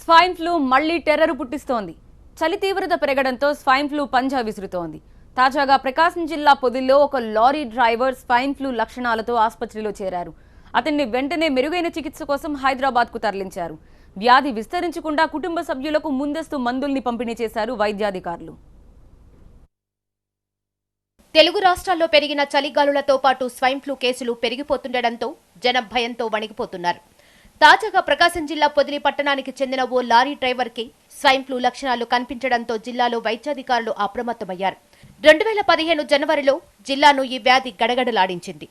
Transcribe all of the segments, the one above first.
Swine flu మళ్లీ terror పుట్టిస్తోంది. చలి తీవ్రత పెరగడంతో స్వైన్ ఫ్లూ పంజా విసురుతోంది. తాజాగా ప్రకాశం జిల్లా పొదిల్లో ఒక లారీ డ్రైవర్ స్వైన్ ఫ్లూ లక్షణాలతో ఆసుపత్రిలో చేరారు. అతన్ని వెంటనే మెరుగైన చికిత్స కోసం హైదరాబాద్కు తరలించారు. వ్యాధి విస్తరించకుండా కుటుంబ సభ్యులకు ముందస్తు మందుల్ని పంపిణీ చేశారు వైద్యాధికారులు. తెలుగు రాష్ట్రాల్లో పెరిగిన చలిగాలులతో పాటు స్వైన్ ఫ్లూ కేసులు పెరిగిపోతుండటంతో జనం భయంతో వణికిపోతున్నారు. తాజాగా ప్రకాశం జిల్లా పొదిలి పట్టణానికి చెందిన ఓ లారీ డ్రైవర్కి స్వైన్ ఫ్లూ లక్షణాలు కనిపించడంతో జిల్లాలో వైద్యాధికారులు అప్రమత్తమయ్యారు. 2015 జనవరిలో జిల్లాను ఈ వ్యాధి గడగడలాడించింది.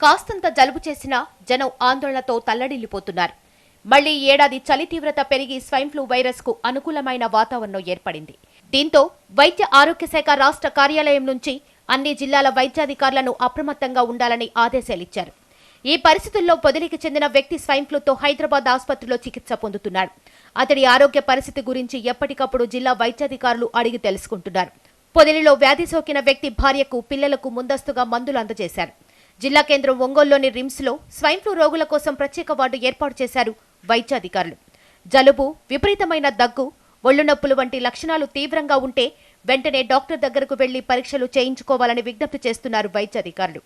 కాస్తంత జలుబు చేసినా జనం ఆందోళనతో తల్లడిల్లిపోతున్నారు. మళ్లీ ఏడాది చలి తీవ్రత పెరిగి స్వైన్ ఫ్లూ వైరస్ కు అనుకూలమైన వాతావరణం ఏర్పడింది. దీంతో వైద్య ఆరోగ్య శాఖ రాష్ట్ర కార్యాలయం నుంచి అన్ని జిల్లాల వైద్యాధికారులను అప్రమత్తంగా ఉండాలని ఆదేశాలిచ్చారు. ఈ పరిస్థితుల్లో పొదిలికి చెందిన వ్యక్తి స్వైన్ ఫ్లూతో హైదరాబాద్ ఆసుపత్రిలో చికిత్స పొందుతున్నాడు. అతడి ఆరోగ్య పరిస్థితి గురించి ఎప్పటికప్పుడు జిల్లా వైద్యాధికారులు అడిగి తెలుసుకుంటున్నారు. పొదిలిలో వ్యాధి సోకిన వ్యక్తి భార్యకు, పిల్లలకు ముందస్తుగా మందులు అందజేశారు. జిల్లా కేంద్రం ఒంగోలులోని రిమ్స్ లో స్వైన్ ఫ్లూ రోగుల కోసం ప్రత్యేక వార్డు ఏర్పాటు చేశారు వైద్యాధికారులు. జలుబు, విపరీతమైన దగ్గు, ఒళ్ళు నొప్పులు వంటి లక్షణాలు తీవ్రంగా ఉంటే వెంటనే డాక్టర్ దగ్గరకు వెళ్లి పరీక్షలు చేయించుకోవాలని విజ్ఞప్తి చేస్తున్నారు వైద్యాధికారులు.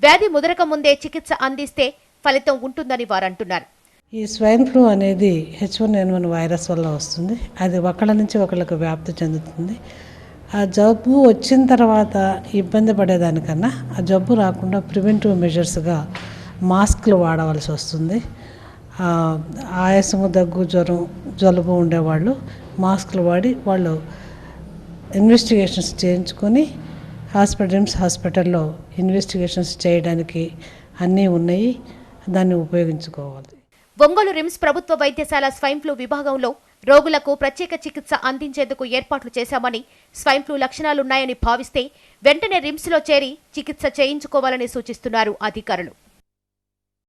వ్యాధి ముదరక ముందే చికిత్స అందిస్తే ఫలితం ఉంటుందని వారంటున్నారు. ఈ స్వైన్ ఫ్లూ అనేది H1N1 వైరస్ వల్ల వస్తుంది. అది ఒకళ్ళ నుంచి ఒకళ్ళకు వ్యాప్తి చెందుతుంది. ఆ జబ్బు వచ్చిన తర్వాత ఇబ్బంది పడేదానికన్నా ఆ జబ్బు రాకుండా ప్రివెంటివ్ మెజర్స్గా మాస్క్లు వాడవలసి వస్తుంది. ఆయాసము, దగ్గు, జ్వరం, జలుబు ఉండేవాళ్ళు మాస్క్లు వాడి వాళ్ళు ఇన్వెస్టిగేషన్స్ చేయించుకొని రిమ్స్ హాస్పిటల్లో ఇన్వెస్టిగేషన్స్ చేయడానికి అన్నీ ఉన్నాయి. దాన్ని ఉపయోగించుకోవాలి. ఒంగోలు రిమ్స్ ప్రభుత్వ వైద్యశాల స్వైన్ ఫ్లూ విభాగంలో రోగులకు ప్రత్యేక చికిత్స అందించేందుకు ఏర్పాట్లు చేశామని, స్వైన్ ఫ్లూ లక్షణాలున్నాయని భావిస్తే వెంటనే రిమ్స్లో చేరి చికిత్స చేయించుకోవాలని సూచిస్తున్నారు అధికారులు.